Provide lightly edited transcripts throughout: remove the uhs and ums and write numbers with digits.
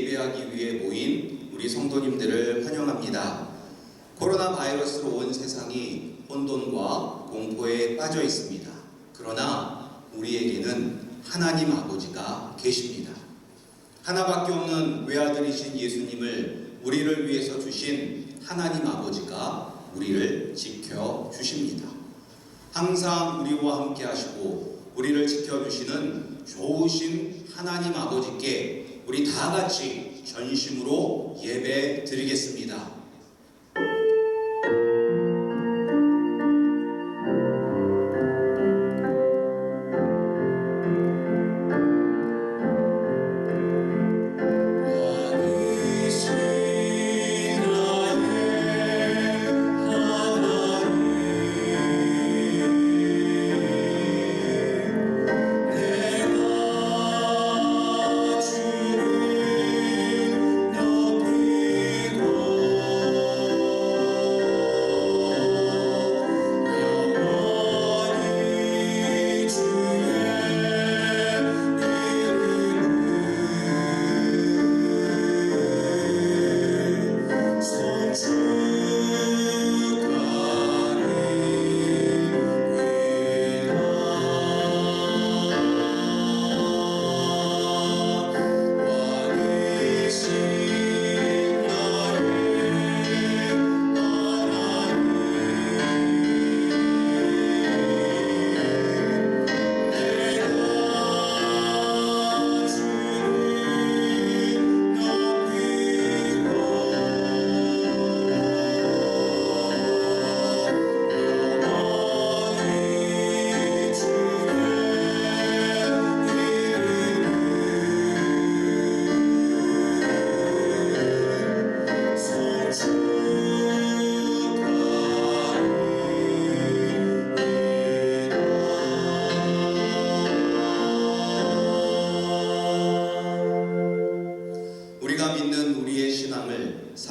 예배하기 위해 모인 우리 성도님들을 환영합니다. 코로나 바이러스로 온 세상이 혼돈과 공포에 빠져 있습니다. 그러나 우리에게는 하나님 아버지가 계십니다. 하나밖에 없는 외아들이신 예수님을 우리를 위해서 주신 하나님 아버지가 우리를 지켜주십니다. 항상 우리와 함께 하시고 우리를 지켜주시는 좋으신 하나님 아버지께 우리 다 같이 전심으로 예배 드리겠습니다.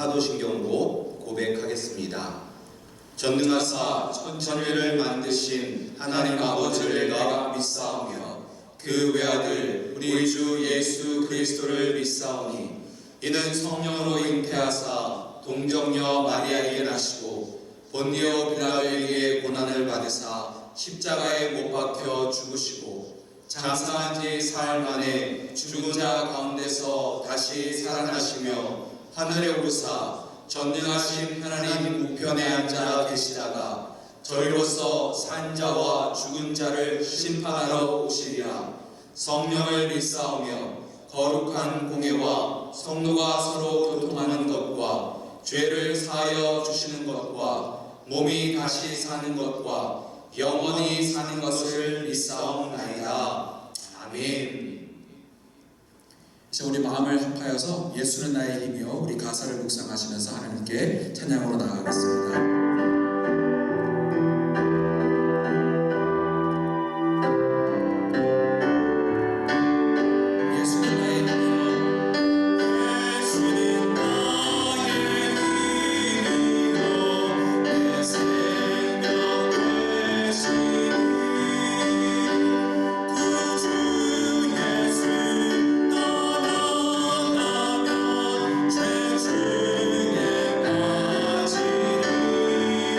사도신경으로 고백하겠습니다. 전능하사 천지를 만드신 하나님 아버지를 내가 믿사오며 그 외아들 우리 주 예수 그리스도를 믿사오니 이는 성령으로 잉태하사 동정녀 마리아에게 나시고 본디오 빌라도에게 고난을 받으사 십자가에 못 박혀 죽으시고 장사한 지 사흘 만에 죽은 자 가운데서 다시 살아나시며 하늘에 오르사 전능하신 하나님 우편에 앉아 계시다가 저희로서 산 자와 죽은 자를 심판하러 오시리라. 성령을 믿사오며 거룩한 공예와 성도가 서로 교통하는 것과 죄를 사하여 주시는 것과 몸이 다시 사는 것과 영원히 사는 것을 믿사옵나이다. 아멘. 이제 우리 마음을 합하여서 예수는 나의 힘이요 우리 가사를 묵상하시면서 하나님께 찬양으로 나아가겠습니다. 주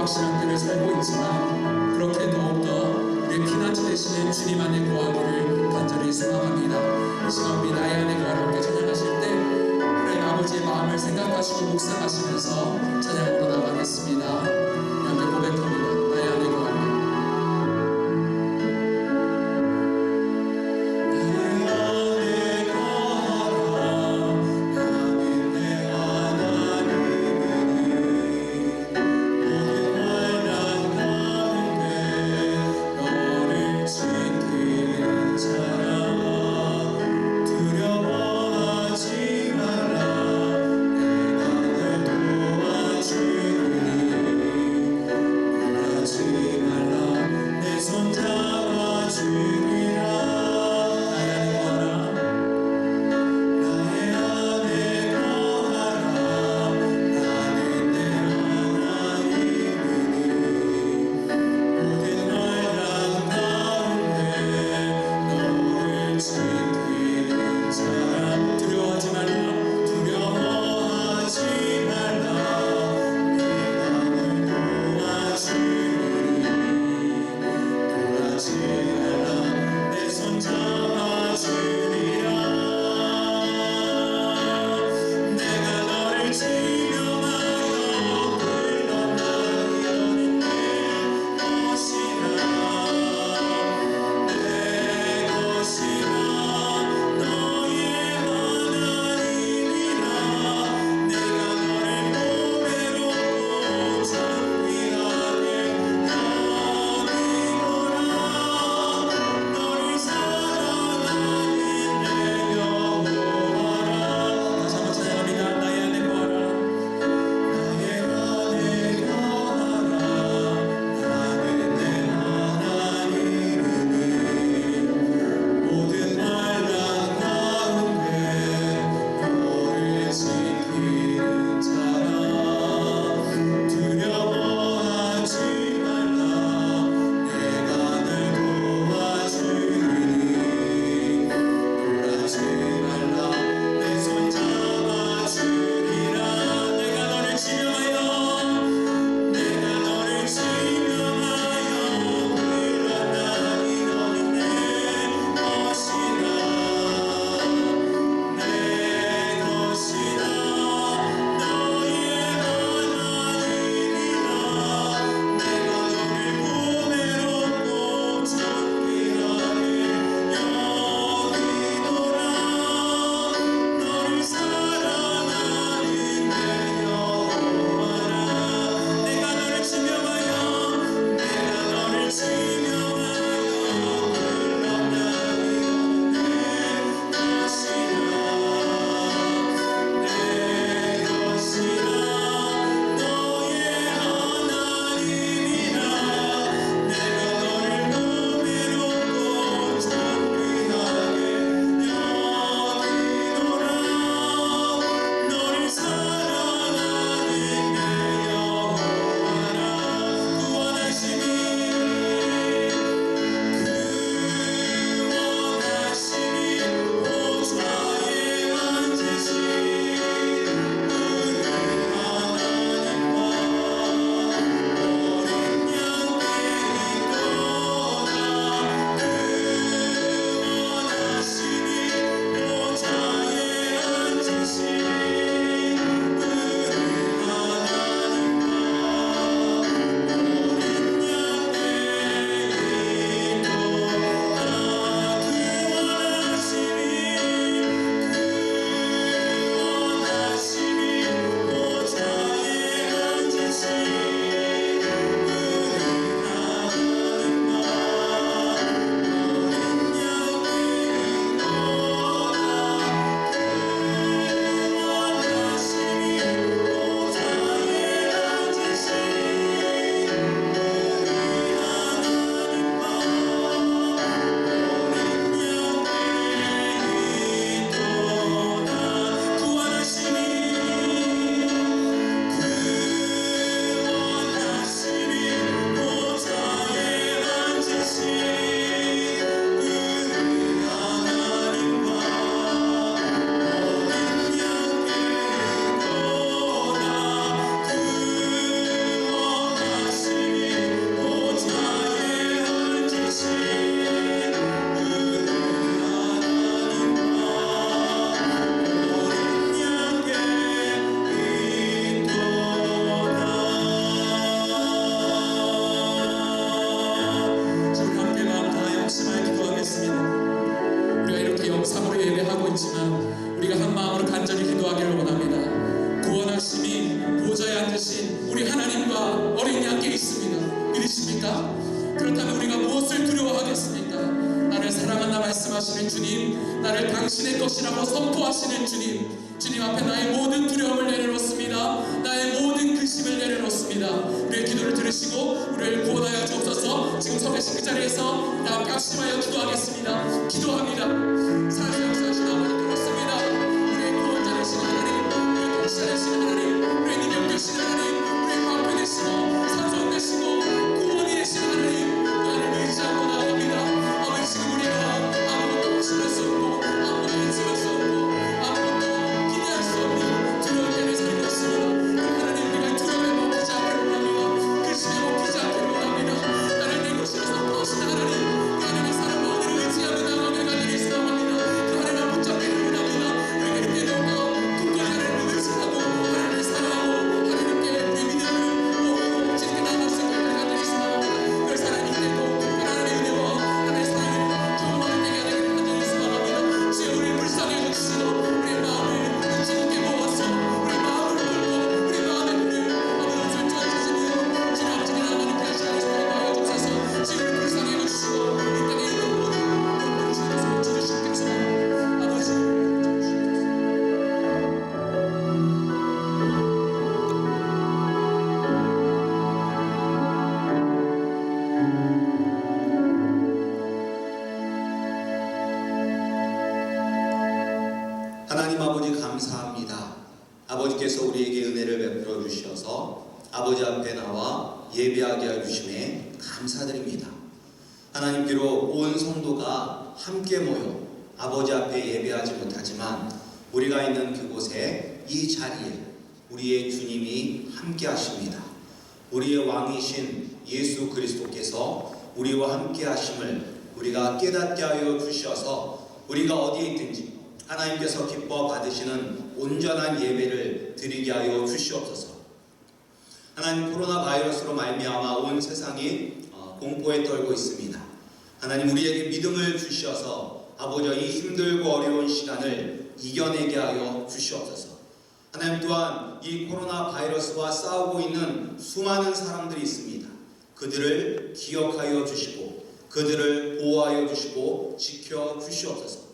불확실한 때를 살고 있지만 그렇게 더욱더 우리의 피난처 되시는 주님 안에 거하기를 간절히 소망합니다. 이 시간 우리 나의 안에 거하라 함께 찬양하실 때 하나님 아버지의 마음을 생각하시고 묵상하시면서 찬양으로 나가겠습니다. 함께 고백합니다. 나의 안에 거하라. 두려워하지 말라. 내가 널 도와줄 무엇을 두려워하겠습니까? 나를 사랑한다 말씀하시는 주님, 나를 당신의 것이라고 선포하시는 주님, 주님 앞에 나의 모든 두려움을 내려놓습니다. 나의 모든 근심을 내려놓습니다. 우리의 기도를 들으시고 우리를 구원하여 주옵소서. 지금 서 계신 그 자리에서 다 함께 합심하여 기도하겠습니다. 기도합니다. 사실 역사하신 아버지 그렇습니다. 우리의 구원자 되시는 하나님, 우리의 통치자 되시는 하나님, 우리의 능력 되시는 하나님, 우리의 방패 되시고 산성 되시고 구원이 되시는 하나님, 그 하나님을 의지하고 나아갑니다. 아버지 지금 우리가 아무것도 확신할 수 없고 아무것도 인식할 수 없고 아무것도 기대할 수 없는 두려울 때를 살고 있습니다. 하나님 우리가 두려움에 먹히지 않기를 원합니다. 근심에 먹히지 않기를 원합니다. 나를 내 것이라 선포하시는 하나님, 그 하나님의 사랑과 은혜를 의지하며 나아가길 간절히 소망합니다. 그 하나님을 붙잡기를 원합니다. 우리가 이렇게 더욱더 굳건히 하나님을 의지하고 하나님을 사랑하고 하나님께 우리 믿음을 모으고 지키게 나아갈 수 있기를 간절히 소망합니다. 그래서 하나님 때도 특별한 하나님의 은혜와 하나님의 사랑을 경험하는 때가 되기를 간절히 소망합니다. 주여 우리를 불쌍히 여기시고 우리의 마음을 의지롭게 모아서 우리의 마음을 끌고 우리의 마음의 문을 아버지 설정해 주시며 주님 앞에 나아가는 그런 시간을 소망하여 주옵소서. 주여 우리를 불쌍히 여기시고 이 땅에 있는 모든 영혼을 주님께서 주시옵소서. 아버지 하나님 아버지 감사합니다. 아버지께서 우리에게 은혜를 베풀어 주셔서 아버지 앞에 나와 예배하게 해 주심에 감사드립니다. 하나님 비록 온 성도가 함께 모여 아버지 앞에 예배하지 못하지만 우리가 있는 그곳에 이 자리에 우리의 주님이 함께 하십니다. 우리의 왕이신 예수 그리스도께서 우리와 함께 하심을 우리가 깨닫게 하여 주셔서 우리가 어디에 있든지 하나님께서 기뻐 받으시는 온전한 예배를 드리게 하여 주시옵소서. 하나님 코로나 바이러스로 말미암아 온 세상이 공포에 떨고 있습니다. 하나님 우리에게 믿음을 주셔서 아버지 이 힘들고 어려운 시간을 이겨내게 하여 주시옵소서. 하나님 또한 이 코로나 바이러스와 싸우고 있는 수많은 사람들이 있습니다. 그들을 기억하여 주시고 그들을 보호하여 주시고 지켜 주시옵소서.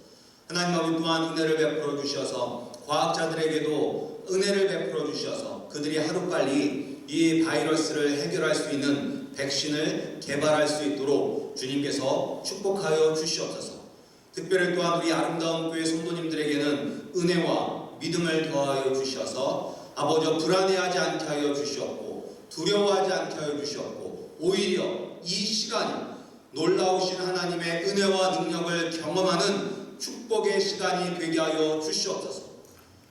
하나님 아버지 또한 은혜를 베풀어 주셔서 과학자들에게도 은혜를 베풀어 주셔서 그들이 하루빨리 이 바이러스를 해결할 수 있는 백신을 개발할 수 있도록 주님께서 축복하여 주시옵소서. 특별히 또한 우리 아름다운 교회 성도님들에게는 은혜와 믿음을 더하여 주셔서 아버지 불안해하지 않게 하여 주시옵고 두려워하지 않게 하여 주시옵고 오히려 이 시간이 놀라우신 하나님의 은혜와 능력을 경험하는 축복의 시간이 되게 하여 주시옵소서.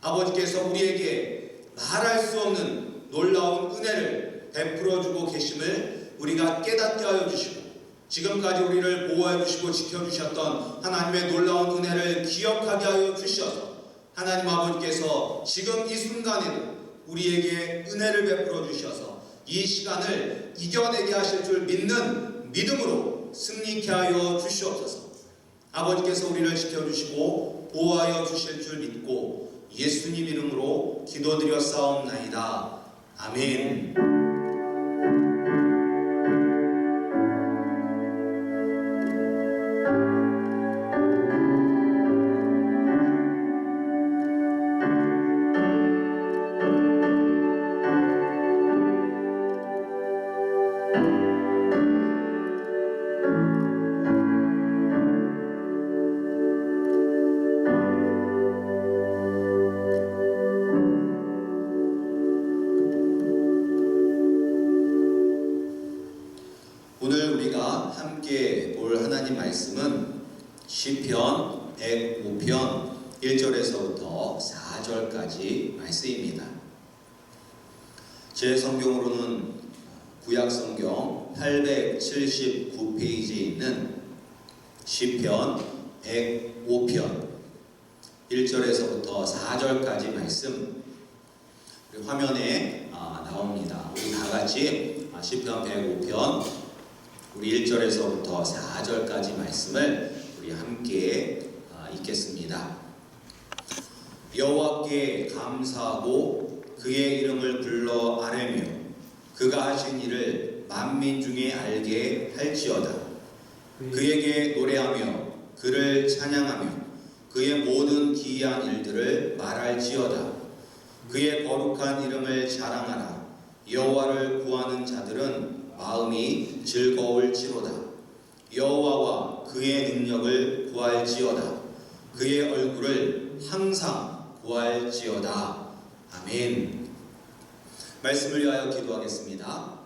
아버지께서 우리에게 말할 수 없는 놀라운 은혜를 베풀어 주고 계심을 우리가 깨닫게 하여 주시고 지금까지 우리를 보호해 주시고 지켜주셨던 하나님의 놀라운 은혜를 기억하게 하여 주셔서 하나님 아버지께서 지금 이 순간에도 우리에게 은혜를 베풀어 주셔서 이 시간을 이겨내게 하실 줄 믿는 믿음으로 승리케 하여 주시옵소서. 아버지께서 우리를 지켜주시고 보호하여 주실 줄 믿고 예수님 이름으로 기도드려 싸움나이다. 아멘. 오늘 우리가 함께 볼 하나님 말씀은 시편 105편 1절에서부터 4절까지 말씀입니다. 제 성경으로는 구약성경 879페이지에 있는 시편 105편 1절에서부터 4절까지 말씀 화면에 나옵니다. 우리 다같이 시편 105편 우리 1절에서부터 4절까지 말씀을 우리 함께 읽겠습니다. 여호와께 감사하고 그의 이름을 불러 아뢰며 그가 하신 일을 만민 중에 알게 할지어다. 그에게 노래하며 그를 찬양하며 그의 모든 기이한 일들을 말할지어다. 그의 거룩한 이름을 자랑하라. 여호와를 구하는 자들은 마음이 즐거울지로다. 여호와와 그의 능력을 구할지어다. 그의 얼굴을 항상 구할지어다. 아멘. 말씀을 위하여 기도하겠습니다.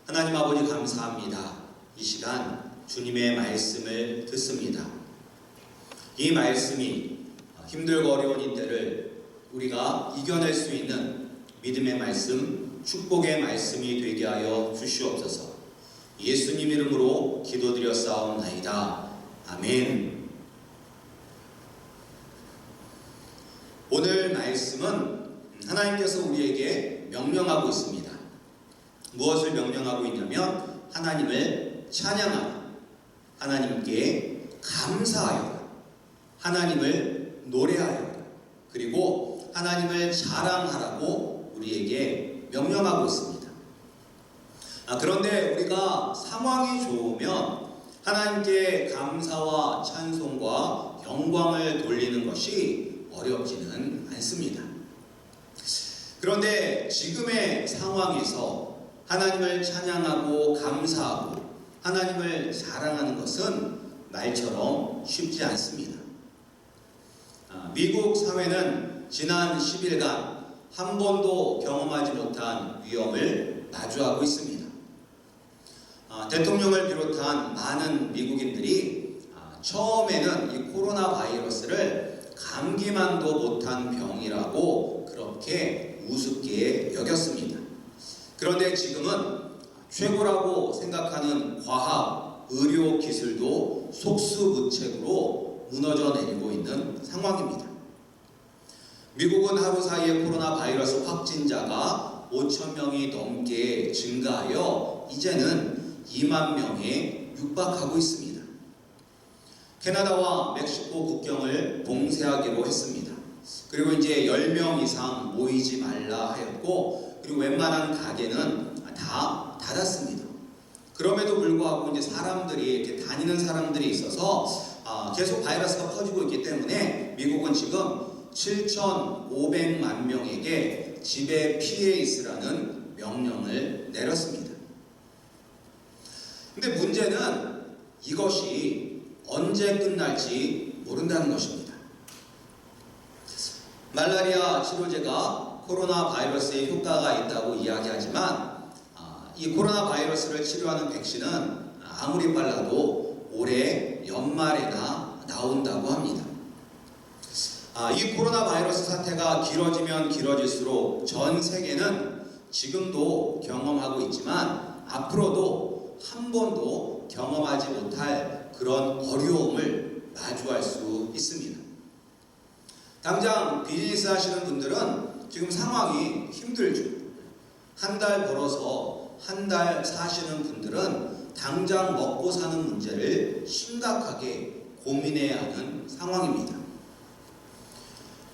하나님 아버지 감사합니다. 이 시간 주님의 말씀을 듣습니다. 이 말씀이 힘들고 어려운 이때를 우리가 이겨낼 수 있는 믿음의 말씀, 축복의 말씀이 되게 하여 주시옵소서. 예수님 이름으로 기도드렸사옵나이다. 아멘. 오늘 말씀은 하나님께서 우리에게 명령하고 있습니다. 무엇을 명령하고 있냐면 하나님을 찬양하라, 하나님께 감사하여라, 하나님을 노래하여라, 그리고 하나님을 자랑하라고 우리에게 명령하고 있습니다. 그런데 우리가 상황이 좋으면 하나님께 감사와 찬송과 영광을 돌리는 것이 어렵지는 않습니다. 그런데 지금의 상황에서 하나님을 찬양하고 감사하고 하나님을 자랑하는 것은 말처럼 쉽지 않습니다. 미국 사회는 지난 10일간 한 번도 경험하지 못한 위험을 마주하고 있습니다. 대통령을 비롯한 많은 미국인들이 처음에는 이 코로나 바이러스를 감기만도 못한 병이라고 그렇게 우습게 여겼습니다. 그런데 지금은 최고라고 생각하는 과학, 의료 기술도 속수무책으로 무너져 내리고 있는 상황입니다. 미국은 하루 사이에 코로나 바이러스 확진자가 5,000명이 넘게 증가하여 이제는 2만 명에 육박하고 있습니다. 캐나다와 멕시코 국경을 봉쇄하기로 했습니다. 그리고 이제 10명 이상 모이지 말라 하였고, 그리고 웬만한 가게는 다 닫았습니다. 그럼에도 불구하고 이제 사람들이 이렇게 다니는 사람들이 있어서 계속 바이러스가 퍼지고 있기 때문에 미국은 지금 7,500만 명에게 집에 피해 있으라는 명령을 내렸습니다. 근데 문제는 이것이 언제 끝날지 모른다는 것입니다. 말라리아 치료제가 코로나 바이러스에 효과가 있다고 이야기하지만 이 코로나 바이러스를 치료하는 백신은 아무리 빨라도 올해 연말에나 나온다고 합니다. 이 코로나 바이러스 사태가 길어지면 길어질수록 전 세계는 지금도 경험하고 있지만 앞으로도 한 번도 경험하지 못할 그런 어려움을 마주할 수 있습니다. 당장 비즈니스 하시는 분들은 지금 상황이 힘들죠. 한 달 벌어서 한 달 사시는 분들은 당장 먹고 사는 문제를 심각하게 고민해야 하는 상황입니다.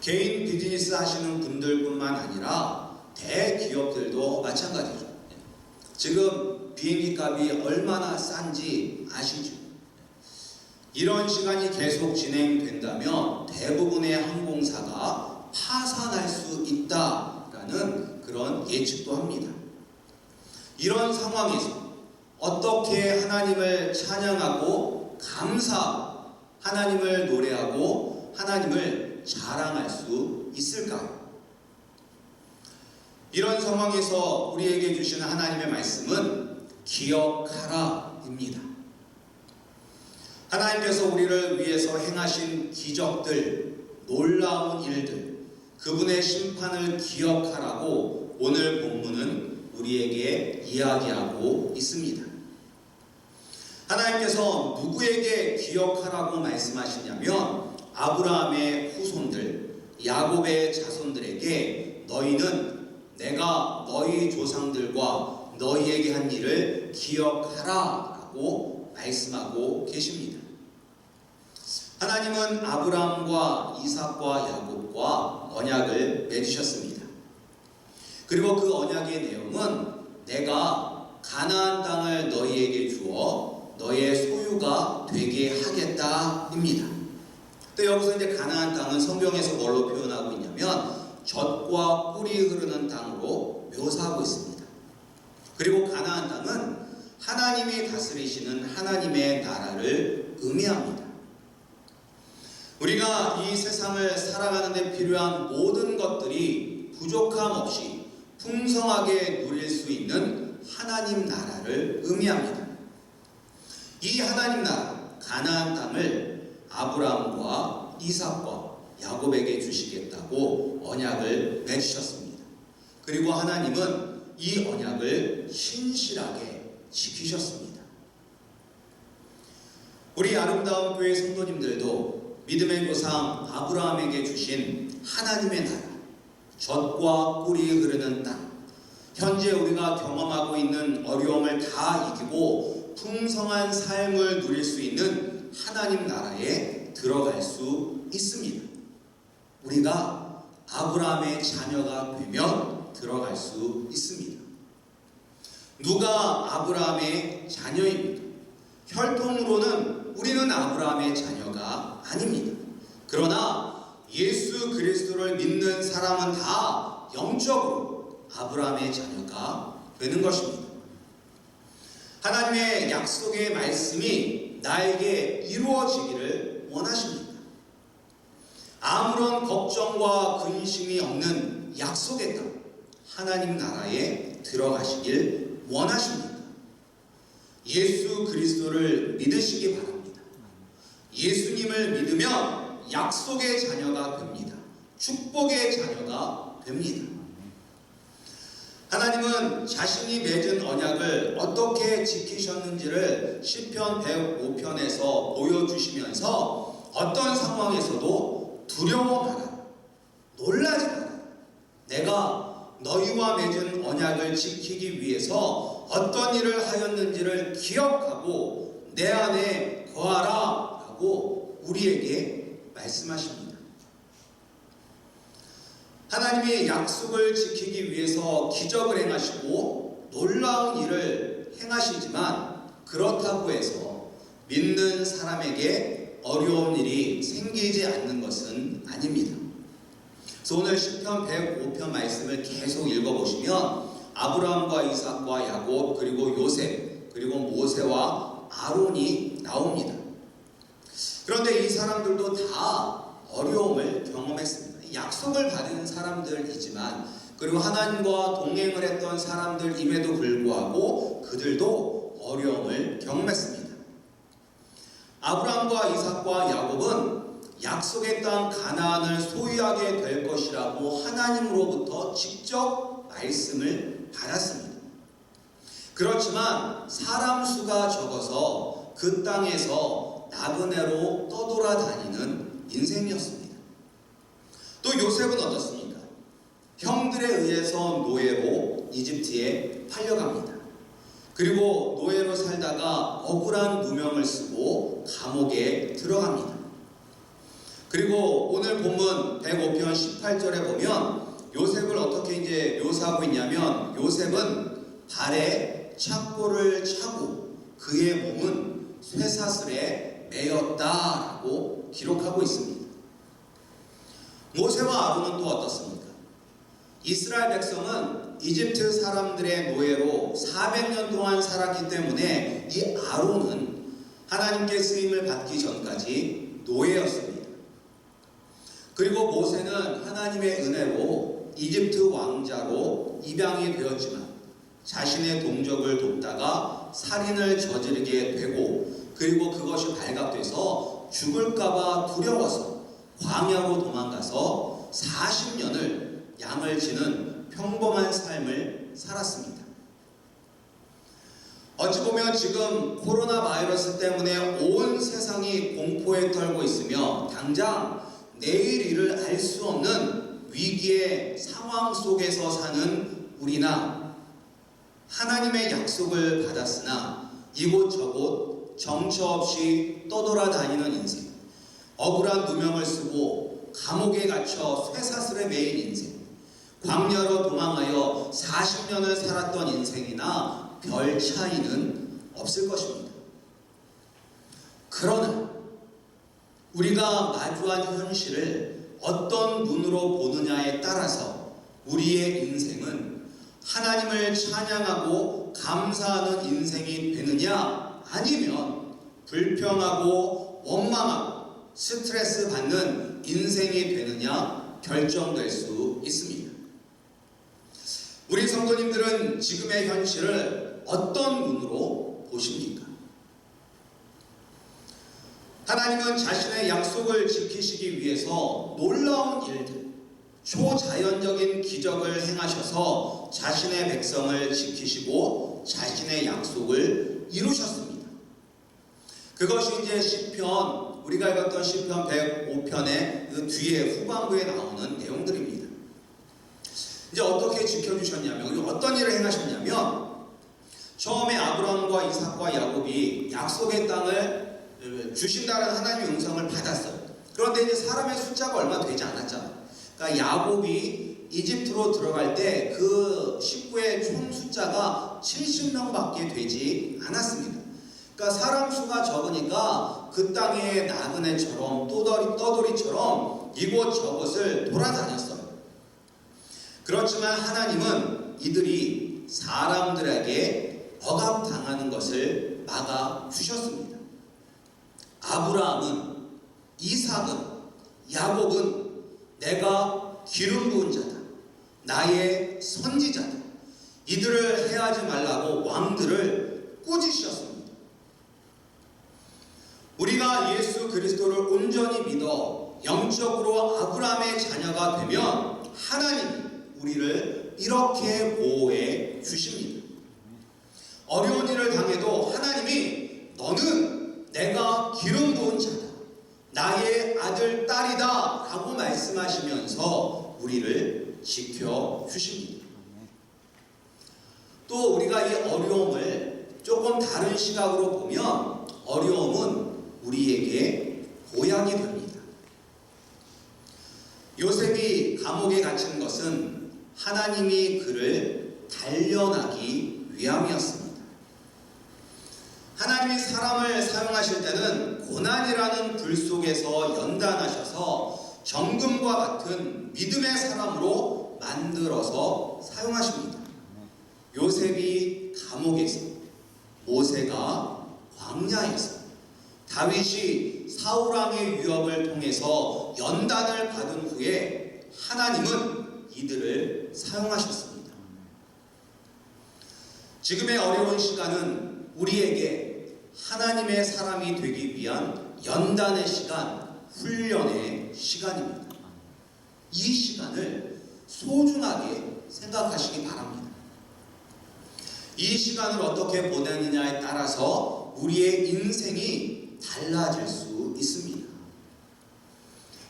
개인 비즈니스 하시는 분들뿐만 아니라 대기업들도 마찬가지죠. 지금 비행기 값이 얼마나 싼지 아시죠? 이런 시간이 계속 진행된다면 대부분의 항공사가 파산할 수 있다라는 그런 예측도 합니다. 이런 상황에서 어떻게 하나님을 찬양하고 감사하고 하나님을 노래하고 하나님을 자랑할 수 있을까요? 이런 상황에서 우리에게 주시는 하나님의 말씀은 기억하라입니다. 하나님께서 우리를 위해서 행하신 기적들, 놀라운 일들, 그분의 심판을 기억하라고 오늘 본문은 우리에게 이야기하고 있습니다. 하나님께서 누구에게 기억하라고 말씀하시냐면 아브라함의 후손들, 야곱의 자손들에게 너희는 내가 너희 조상들과 너희에게 한 일을 기억하라라고 말씀하고 계십니다. 하나님은 아브라함과 이삭과 야곱과 언약을 맺으셨습니다. 그리고 그 언약의 내용은 내가 가나안 땅을 너희에게 주어 너의 소유가 되게 하겠다입니다. 또 여기서 이제 가나안 땅은 성경에서 뭘로 표현하고 있냐면 젖과 꿀이 흐르는 땅으로 묘사하고 있습니다. 그리고 가나안 땅은 하나님이 다스리시는 하나님의 나라를 의미합니다. 우리가 이 세상을 살아가는 데 필요한 모든 것들이 부족함 없이 풍성하게 누릴 수 있는 하나님 나라를 의미합니다. 이 하나님 나라 가나안 땅을 아브라함과 이삭과 야곱에게 주시겠다고 언약을 맺으셨습니다. 그리고 하나님은 이 언약을 신실하게 지키셨습니다. 우리 아름다운 교회 성도님들도 믿음의 조상 아브라함에게 주신 하나님의 나라, 젖과 꿀이 흐르는 땅, 현재 우리가 경험하고 있는 어려움을 다 이기고 풍성한 삶을 누릴 수 있는 하나님 나라에 들어갈 수 있습니다. 우리가 아브라함의 자녀가 되면 들어갈 수 있습니다. 누가 아브라함의 자녀입니다. 혈통으로는 우리는 아브라함의 자녀가 아닙니다. 그러나 예수 그리스도를 믿는 사람은 다 영적으로 아브라함의 자녀가 되는 것입니다. 하나님의 약속의 말씀이 나에게 이루어지기를 원하십니다. 아무런 걱정과 근심이 없는 약속의 땅, 하나님 나라에 들어가시길 원하십니다. 예수 그리스도를 믿으시기 바랍니다. 예수님을 믿으면 약속의 자녀가 됩니다. 축복의 자녀가 됩니다. 하나님은 자신이 맺은 언약을 어떻게 지키셨는지를 시편 105편에서 보여주시면서 어떤 상황에서도 두려워 마라, 놀라지 마라, 내가 너희와 맺은 언약을 지키기 위해서 어떤 일을 하였는지를 기억하고 내 안에 거하라 라고 우리에게 말씀하십니다. 하나님이 약속을 지키기 위해서 기적을 행하시고 놀라운 일을 행하시지만 그렇다고 해서 믿는 사람에게 어려운 일이 생기지 않는 것은 아닙니다. 그래서 오늘 시편 105편 말씀을 계속 읽어보시면 아브라함과 이삭과 야곱 그리고 요셉 그리고 모세와 아론이 나옵니다. 그런데 이 사람들도 다 어려움을 경험했습니다. 약속을 받은 사람들이지만 그리고 하나님과 동행을 했던 사람들임에도 불구하고 그들도 어려움을 경험했습니다. 아브라함과 이삭과 야곱은 약속의 땅 가나안을 소유하게 될 것이라고 하나님으로부터 직접 말씀을 받았습니다. 그렇지만 사람 수가 적어서 그 땅에서 나그네로 떠돌아다니는 인생이었습니다. 또 요셉은 어떻습니까? 형들에 의해서 노예로 이집트에 팔려갑니다. 그리고 노예로 살다가 억울한 누명을 쓰고 감옥에 들어갑니다. 그리고 오늘 본문 105편 18절에 보면 요셉을 어떻게 이제 묘사하고 있냐면 요셉은 발에 착고를 차고 그의 몸은 쇠사슬에 매였다라고 기록하고 있습니다. 모세와 아론은 또 어떻습니까? 이스라엘 백성은 이집트 사람들의 노예로 400년 동안 살았기 때문에 이 아론은 하나님께 쓰임을 받기 전까지 노예였습니다. 그리고 모세는 하나님의 은혜로 이집트 왕자로 입양이 되었지만 자신의 동족을 돕다가 살인을 저지르게 되고 그리고 그것이 발각돼서 죽을까봐 두려워서 광야로 도망가서 40년을 양을 지는 평범한 삶을 살았습니다. 어찌 보면 지금 코로나 바이러스 때문에 온 세상이 공포에 떨고 있으며 당장 내일 일을 알 수 없는 위기의 상황 속에서 사는 우리나 하나님의 약속을 받았으나 이곳저곳 정처 없이 떠돌아다니는 인생, 억울한 누명을 쓰고 감옥에 갇혀 쇠사슬에 매인 인생, 광야로 도망하여 40년을 살았던 인생이나 별 차이는 없을 것입니다. 그러나 우리가 마주한 현실을 어떤 눈으로 보느냐에 따라서 우리의 인생은 하나님을 찬양하고 감사하는 인생이 되느냐, 아니면 불평하고 원망하고 스트레스 받는 인생이 되느냐 결정될 수 있습니다. 우리 성도님들은 지금의 현실을 어떤 눈으로 보십니까? 하나님은 자신의 약속을 지키시기 위해서 놀라운 일들, 초자연적인 기적을 행하셔서 자신의 백성을 지키시고 자신의 약속을 이루셨습니다. 그것이 이제 시편, 우리가 읽었던 시편 105편의 그 뒤에 후반부에 나오는 내용들입니다. 이제 어떻게 지켜주셨냐면, 그리고 어떤 일을 행하셨냐면, 처음에 아브라함과 이삭과 야곱이 약속의 땅을 주신다는 하나님의 음성을 받았어요. 그런데 이제 사람의 숫자가 얼마 되지 않았잖아요. 그러니까 야곱이 이집트로 들어갈 때 그 식구의 총 숫자가 70명밖에 되지 않았습니다. 그러니까 사람 수가 적으니까 그 땅의 나그네처럼 떠돌이처럼 이곳저곳을 돌아다녔어요. 그렇지만 하나님은 이들이 사람들에게 억압당하는 것을 막아주셨습니다. 아브라함은, 이삭은, 야곱은 내가 기름 부은 자다, 나의 선지자다, 이들을 해하지 말라고 왕들을 꾸짖으셨습니다. 우리가 예수 그리스도를 온전히 믿어 영적으로 아브라함의 자녀가 되면 하나님이 우리를 이렇게 보호해 주십니다. 어려운 일을 당해도 하나님이 너는 내가 기름 부은 자다, 나의 아들 딸이다 라고 말씀하시면서 우리를 지켜주십니다. 또 우리가 이 어려움을 조금 다른 시각으로 보면 어려움은 우리에게 보약이 됩니다. 요셉이 감옥에 갇힌 것은 하나님이 그를 단련하기 위함이었습니다. 하나님이 사람을 사용하실 때는 고난이라는 불 속에서 연단하셔서 정금과 같은 믿음의 사람으로 만들어서 사용하십니다. 요셉이 감옥에서, 모세가 광야에서, 다윗이 사울왕의 위협을 통해서 연단을 받은 후에 하나님은 이들을 사용하셨습니다. 지금의 어려운 시간은 우리에게 하나님의 사람이 되기 위한 연단의 시간, 훈련의 시간입니다. 이 시간을 소중하게 생각하시기 바랍니다. 이 시간을 어떻게 보내느냐에 따라서 우리의 인생이 달라질 수 있습니다.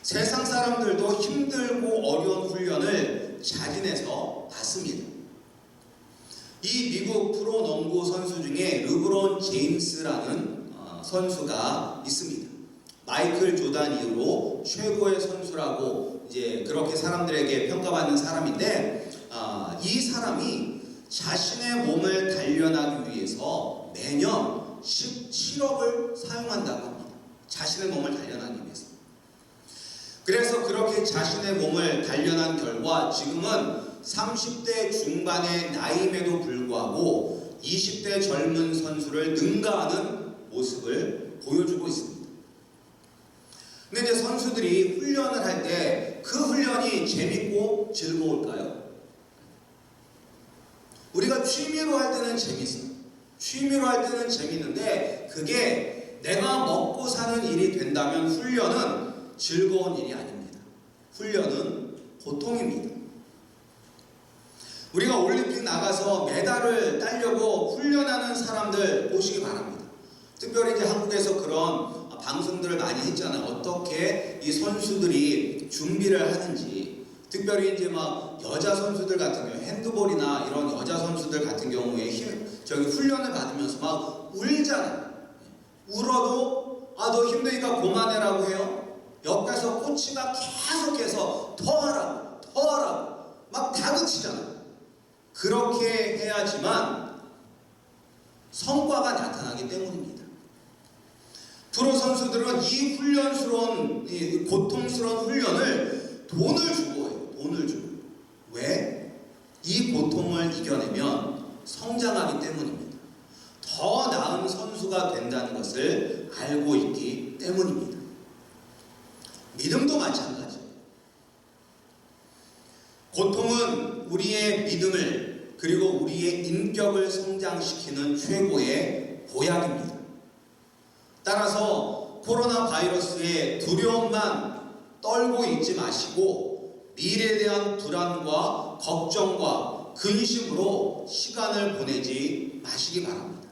세상 사람들도 힘들고 어려운 훈련을 자진해서 받습니다. 이 미국 프로농구 선수 중에 르브론 제임스라는 선수가 있습니다. 마이클 조단 이후로 최고의 선수라고 이제 그렇게 사람들에게 평가받는 사람인데, 이 사람이 자신의 몸을 단련하기 위해서 매년 17억을 사용한다고 합니다. 자신의 몸을 단련하기 위해서. 그래서 그렇게 자신의 몸을 단련한 결과 지금은 30대 중반의 나이임에도 불구하고 20대 젊은 선수를 능가하는 모습을 보여주고 있습니다. 근데 이제 선수들이 훈련을 할 때 그 훈련이 재밌고 즐거울까요? 우리가 취미로 할 때는 재밌어요. 취미로 할 때는 재밌는데 그게 내가 먹고 사는 일이 된다면 훈련은 즐거운 일이 아닙니다. 훈련은 고통입니다. 우리가 올림픽 나가서 메달을 따려고 훈련하는 사람들 보시기 바랍니다. 특별히 이제 한국에서 그런 방송들을 많이 했잖아요. 어떻게 이 선수들이 준비를 하는지. 특별히 이제 막 여자 선수들 같은 경우, 핸드볼이나 이런 여자 선수들 같은 경우에 훈련을 받으면서 막 울잖아요. 울어도 너 힘드니까 그만해라고 해요. 옆에서 코치가 계속해서 더 하라고 막 다그치잖아요. 그렇게 해야지만 성과가 나타나기 때문입니다. 프로 선수들은 이 훈련스러운, 이 고통스러운 훈련을 돈을 주고 해요. 돈을 주고. 왜? 이 고통을 이겨내면 성장하기 때문입니다. 더 나은 선수가 된다는 것을 알고 있기 때문입니다. 믿음도 마찬가지예요. 고통은 우리의 믿음을 그리고 우리의 인격을 성장시키는 최고의 보약입니다. 따라서 코로나 바이러스의 두려움만 떨고 있지 마시고 미래에 대한 불안과 걱정과 근심으로 시간을 보내지 마시기 바랍니다.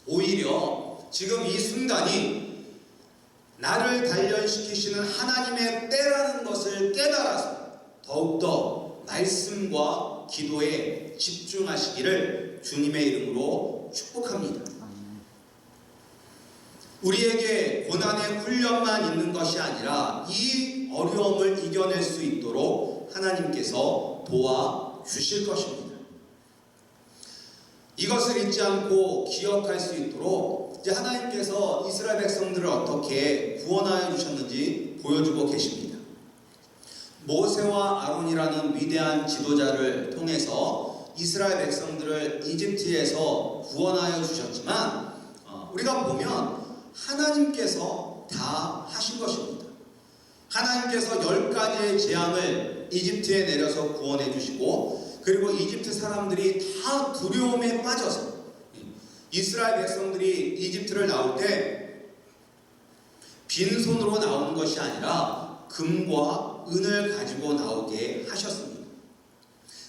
오히려 지금 이 순간이 나를 단련시키시는 하나님의 때라는 것을 깨달아서 더욱더 말씀과 기도에 집중하시기를 주님의 이름으로 축복합니다. 우리에게 고난의 훈련만 있는 것이 아니라 이 어려움을 이겨낼 수 있도록 하나님께서 도와주실 것입니다. 이것을 잊지 않고 기억할 수 있도록 이제 하나님께서 이스라엘 백성들을 어떻게 구원하여 주셨는지 보여주고 계십니다. 모세와 아론이라는 위대한 지도자를 통해서 이스라엘 백성들을 이집트에서 구원하여 주셨지만 우리가 보면 하나님께서 다 하신 것입니다. 하나님께서 10가지의 재앙을 이집트에 내려서 구원해 주시고 그리고 이집트 사람들이 다 두려움에 빠져서 이스라엘 백성들이 이집트를 나올 때 빈손으로 나오는 것이 아니라 금과 은을 가지고 나오게 하셨습니다.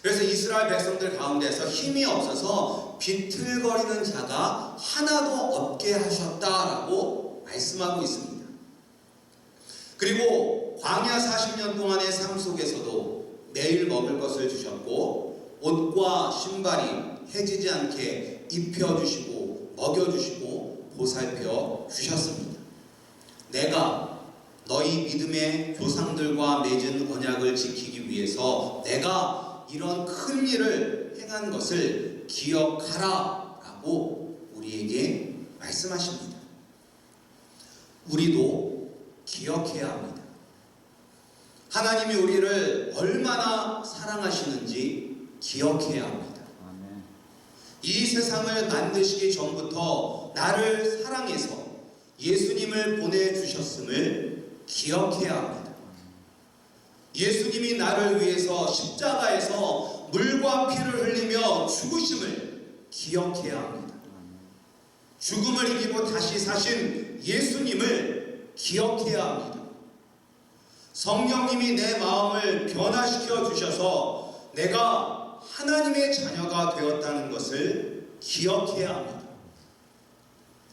그래서 이스라엘 백성들 가운데서 힘이 없어서 비틀거리는 자가 하나도 없게 하셨다라고 말씀하고 있습니다. 그리고 광야 40년 동안의 삶 속에서도 매일 먹을 것을 주셨고 옷과 신발이 해지지 않게 입혀주시고 먹여주시고 보살펴 주셨습니다. 내가 너희 믿음의 조상들과 맺은 언약을 지키기 위해서 내가 이런 큰 일을 행한 것을 기억하라 라고 우리에게 말씀하십니다. 우리도 기억해야 합니다. 하나님이 우리를 얼마나 사랑하시는지 기억해야 합니다. 이 세상을 만드시기 전부터 나를 사랑해서 예수님을 보내주셨음을 기억해야 합니다. 예수님이 나를 위해서 십자가에서 물과 피를 흘리며 죽으심을 기억해야 합니다. 죽음을 이기고 다시 사신 예수님을 기억해야 합니다. 성령님이 내 마음을 변화시켜 주셔서 내가 하나님의 자녀가 되었다는 것을 기억해야 합니다.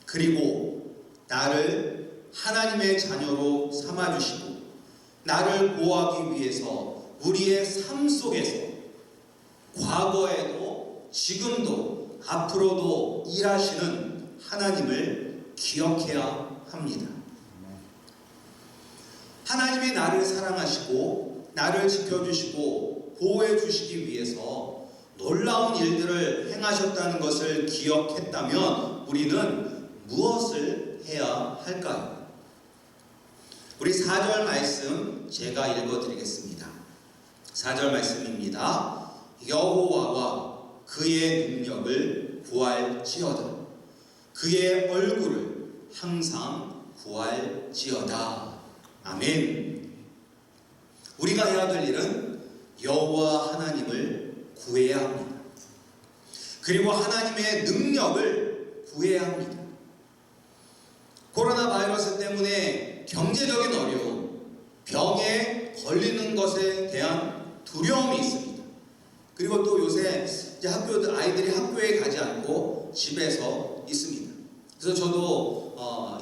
그리고 나를 하나님의 자녀로 삼아주시고 나를 보호하기 위해서 우리의 삶 속에서 과거에도 지금도 앞으로도 일하시는 하나님을 기억해야 합니다. 하나님이 나를 사랑하시고 나를 지켜주시고 보호해 주시기 위해서 놀라운 일들을 행하셨다는 것을 기억했다면 우리는 무엇을 해야 할까요? 우리 4절 말씀 제가 읽어드리겠습니다. 4절 말씀입니다. 여호와와 그의 능력을 구할지어다. 그의 얼굴을 항상 구할지어다. 아멘. 우리가 해야 될 일은 여호와 하나님을 구해야 합니다. 그리고 하나님의 능력을 구해야 합니다. 코로나 바이러스 때문에 경제적인 어려움, 병에 걸리는 것에 대한 두려움이 있습니다. 그리고 또 요새 이제 아이들이 학교에 가지 않고 집에서 있습니다. 그래서 저도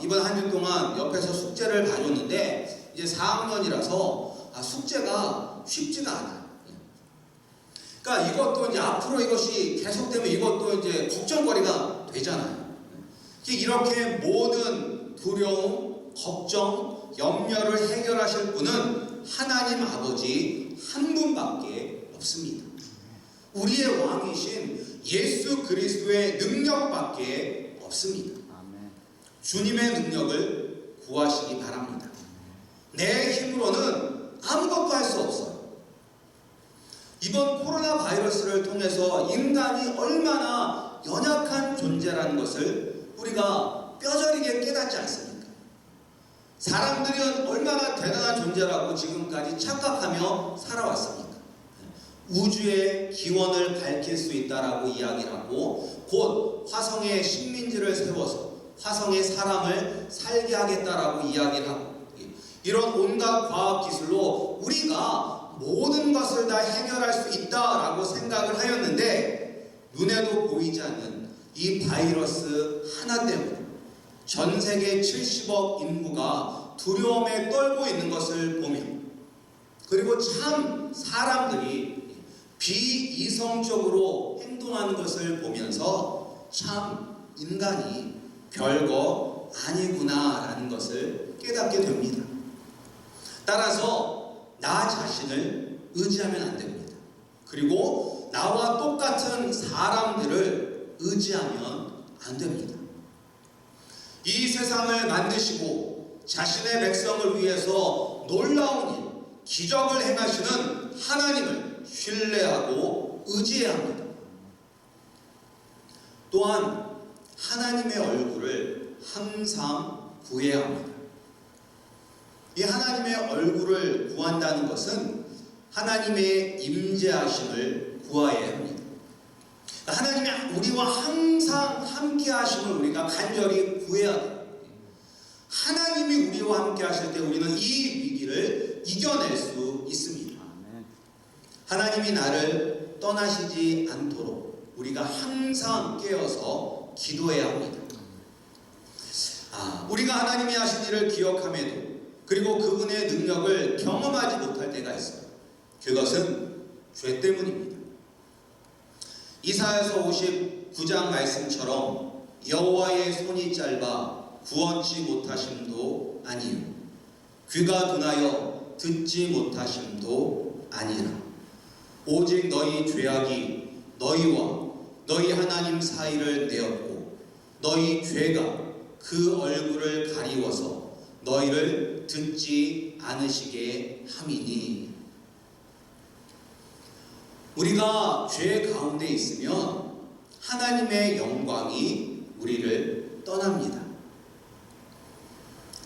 이번 한 주 동안 옆에서 숙제를 봐줬는데 이제 4학년이라서 숙제가 쉽지가 않아요. 그러니까 이것도 이제 앞으로 이것이 계속되면 이것도 이제 걱정거리가 되잖아요. 이렇게 모든 두려움, 걱정, 염려를 해결하실 분은 하나님 아버지 한 분밖에 없습니다. 우리의 왕이신 예수 그리스도의 능력밖에 없습니다. 주님의 능력을 구하시기 바랍니다. 내 힘으로는 아무것도 할 수 없어요. 이번 코로나 바이러스를 통해서 인간이 얼마나 연약한 존재라는 것을 우리가 뼈저리게 깨닫지 않습니까? 사람들은 얼마나 대단한 존재라고 지금까지 착각하며 살아왔습니까? 우주의 기원을 밝힐 수 있다라고 이야기를 하고 곧 화성에 식민지를 세워서 화성에 사람을 살게 하겠다라고 이야기를 하고 이런 온갖 과학 기술로 우리가 모든 것을 다 해결할 수 있다라고 생각을 하였는데 눈에도 보이지 않는 이 바이러스 하나 때문에 전 세계 70억 인구가 두려움에 떨고 있는 것을 보며 그리고 참 사람들이 비이성적으로 행동하는 것을 보면서 참 인간이 별거 아니구나라는 것을 깨닫게 됩니다. 따라서 나 자신을 의지하면 안 됩니다. 그리고 나와 똑같은 사람들을 의지하면 안 됩니다. 이 세상을 만드시고 자신의 백성을 위해서 놀라운 일, 기적을 행하시는 하나님을 신뢰하고 의지해야 합니다. 또한 하나님의 얼굴을 항상 구해야 합니다. 이 하나님의 얼굴을 구한다는 것은 하나님의 임재하심을 구하여야 합니다. 하나님이 우리와 항상 함께 하심을 우리가 간절히 구해야 돼요. 하나님이 우리와 함께 하실 때 우리는 이 위기를 이겨낼 수 있습니다. 하나님이 나를 떠나시지 않도록 우리가 항상 깨어서 기도해야 합니다. 우리가 하나님이 하신 일을 기억함에도 그리고 그분의 능력을 경험하지 못할 때가 있어요. 그것은 죄 때문입니다. 이사야서 59장 말씀처럼 여호와의 손이 짧아 구원치 못하심도 아니요 귀가 둔하여 듣지 못하심도 아니라 오직 너희 죄악이 너희와 너희 하나님 사이를 내었고 너희 죄가 그 얼굴을 가리워서 너희를 듣지 않으시게 함이니. 우리가 죄 가운데 있으면 하나님의 영광이 우리를 떠납니다.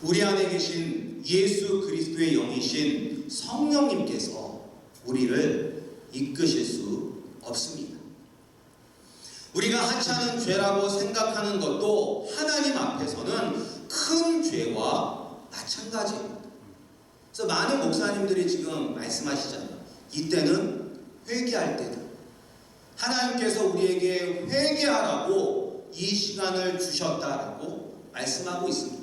우리 안에 계신 예수 그리스도의 영이신 성령님께서 우리를 이끄실 수 없습니다. 우리가 하찮은 죄라고 생각하는 것도 하나님 앞에서는 큰 죄와 마찬가지입니다. 그래서 많은 목사님들이 지금 말씀하시잖아요. 이때는 회개할 때다. 하나님께서 우리에게 회개하라고 이 시간을 주셨다라고 말씀하고 있습니다.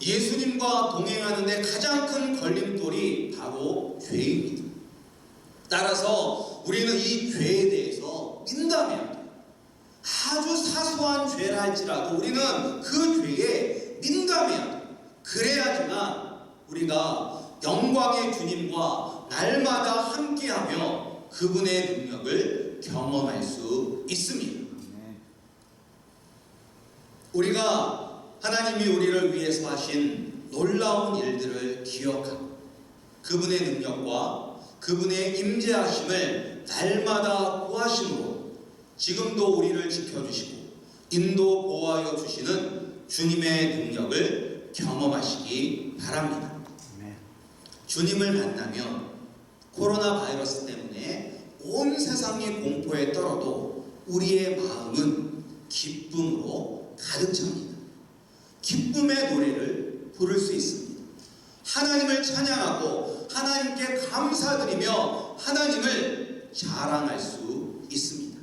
예수님과 동행하는데 가장 큰 걸림돌이 바로 죄입니다. 따라서 우리는 이 죄에 대해서 민감해야 돼요. 아주 사소한 죄라 할지라도 우리는 그 죄에 민감해야 돼요. 그래야지만 우리가 영광의 주님과 날마다 함께하며 그분의 능력을 경험할 수 있습니다. 우리가 하나님이 우리를 위해서 하신 놀라운 일들을 기억하고 그분의 능력과 그분의 임재하심을 날마다 구하심으로 지금도 우리를 지켜주시고 인도 보호하여 주시는 주님의 능력을 경험하시기 바랍니다. 주님을 만나면 코로나 바이러스 때문에 온 세상이 공포에 떨어도 우리의 마음은 기쁨으로 가득 찹니다. 기쁨의 노래를 부를 수 있습니다. 하나님을 찬양하고 하나님께 감사드리며 하나님을 자랑할 수 있습니다.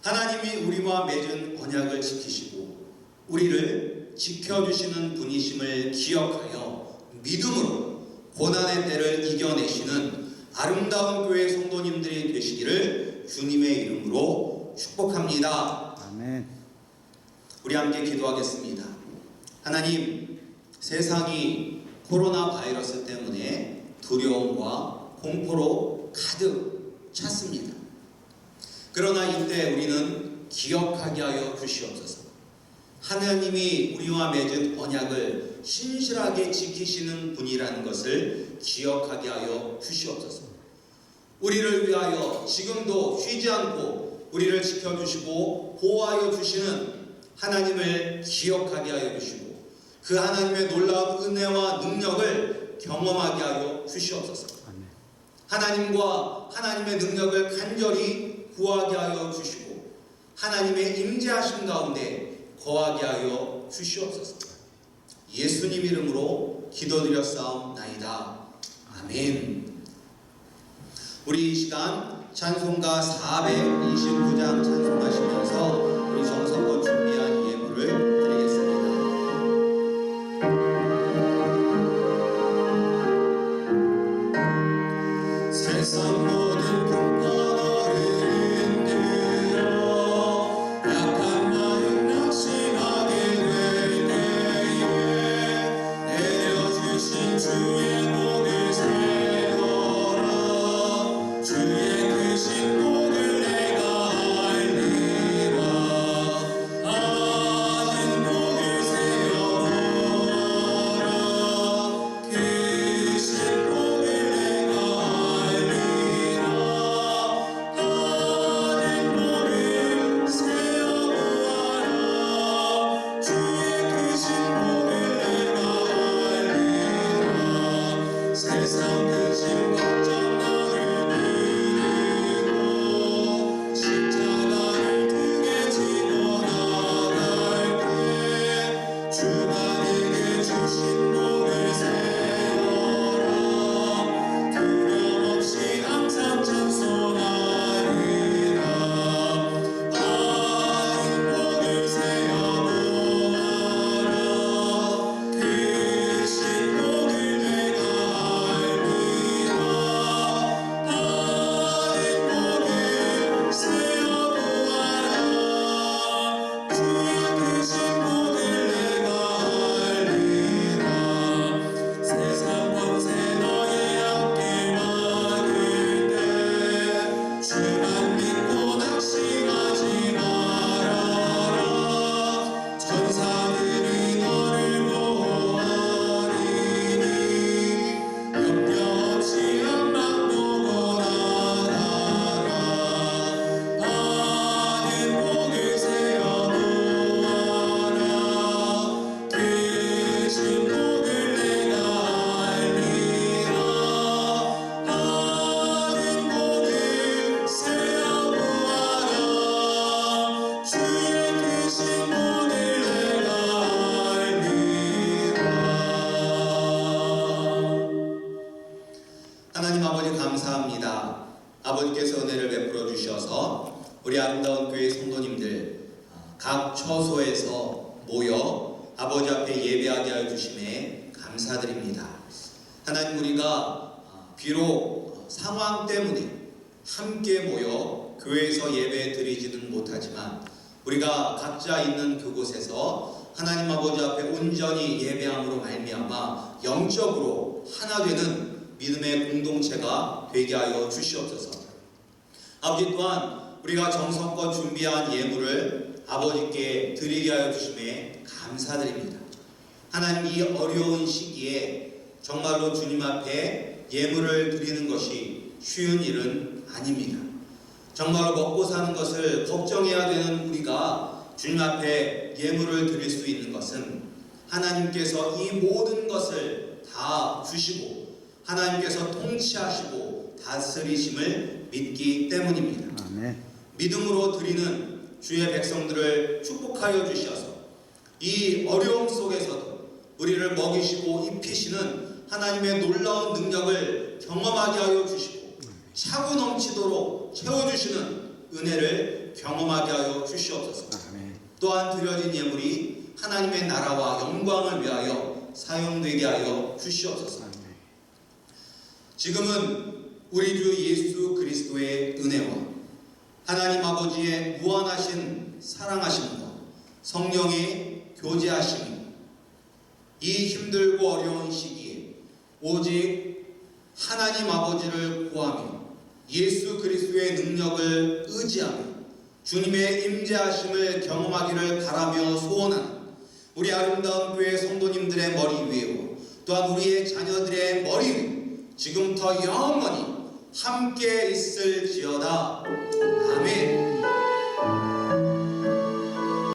하나님이 우리와 맺은 언약을 지키시고 우리를 지켜주시는 분이심을 기억하여 믿음으로 고난의 때를 이겨내시는 아름다운 교회 성도님들이 되시기를 주님의 이름으로 축복합니다. 아멘. 우리 함께 기도하겠습니다. 하나님, 세상이 코로나 바이러스 때문에 두려움과 공포로 가득 찼습니다. 그러나 이때 우리는 기억하게 하여 주시옵소서. 하나님이 우리와 맺은 언약을 신실하게 지키시는 분이라는 것을 기억하게 하여 주시옵소서. 우리를 위하여 지금도 쉬지 않고 우리를 지켜주시고 보호하여 주시는 하나님을 기억하게 하여 주시고 그 하나님의 놀라운 은혜와 능력을 경험하게 하여 주시옵소서. 하나님과 하나님의 능력을 간절히 구하게 하여 주시고 하나님의 임재하심 가운데 거하게 하여 주시옵소서. 예수님 이름으로 기도드렸사옵나이다. 아멘. 우리 이 시간 찬송가 429장 찬송하시면서 우리 정성껏 준비한 예물을 드리겠습니다. 세상 모든 풍파를 흔들어 약한 마음 낙심하게 될 때에 내려주신 주의 복을 세워라. 주의 크신 복을 내가 알리라. 아는 복을 세워보아라. 크신 복을 내가 알리라. 아는 복을 세워보아라. 주의 크신 복을 내가 알리라. 세상 근심 걱정 나를 비우고 십자가를 등에 지고 나갈 때 주가 내게 주신 복을 세워라. 두려움 없이 항상 찬송하리라. 아는 복을 세워보아라. 크신 복을 내가 알리라. 아는 복을 세워보아라. 주의 크신 복을 내가 알리라. 세상 권세 너의 앞길 막을 때 주만 믿고 낙심하지 말아라. 천사들이 너를 보호하리니 염려 없이 앞만 보고 나가라. 아는 복을 세워보아라. 크신 복을 내가 알리라. 아는 복을 세워보아라. 주의 크신 복을 내가 알리라. 하나님 아버지 감사합니다. 아버지께서 은혜를 베풀어 주셔서 우리 아름다운 교회 성도님들 각 처소에서 모여 아버지 앞에 예배하게 하여 주심에 감사드립니다. 하나님, 우리가 비록 상황 때문에 함께 모여 교회에서 예배 드리지는 못하지만 우리가 각자 있는 그곳에서 하나님 아버지 앞에 온전히 예배함으로 말미암아 영적으로 하나 되는 믿음의 공동체가 되게 하여 주시옵소서. 아버지, 또한 우리가 정성껏 준비한 예물을 아버지께 드리게 하여 주심에 감사드립니다. 하나님, 이 어려운 시기에 정말로 주님 앞에 예물을 드리는 것이 쉬운 일은 아닙니다. 정말로 먹고 사는 것을 걱정해야 되는 우리가 주님 앞에 예물을 드릴 수 있는 것은 하나님께서 이 모든 것을 다 주시고 하나님께서 통치하시고 다스리심을 믿기 때문입니다. 아멘. 믿음으로 드리는 주의 백성들을 축복하여 주셔서 이 어려움 속에서도 우리를 먹이시고 입히시는 하나님의 놀라운 능력을 경험하게 하여 주시고 차고 넘치도록 채워주시는 은혜를 경험하게 하여 주시옵소서. 아멘. 또한 드려진 예물이 하나님의 나라와 영광을 위하여 사용되게 하여 주시옵소서. 아멘. 지금은 우리 주 예수 그리스도의 은혜와 하나님 아버지의 무한하신 사랑하심과 성령의 교제하심이 이 힘들고 어려운 시기에 오직 하나님 아버지를 구하며 예수 그리스도의 능력을 의지하며 주님의 임재하심을 경험하기를 바라며 소원하는 우리 아름다운 교회 성도님들의 머리 위에 또한 우리의 자녀들의 머리 위에 지금부터 영원히 함께 있을지어다. 아멘.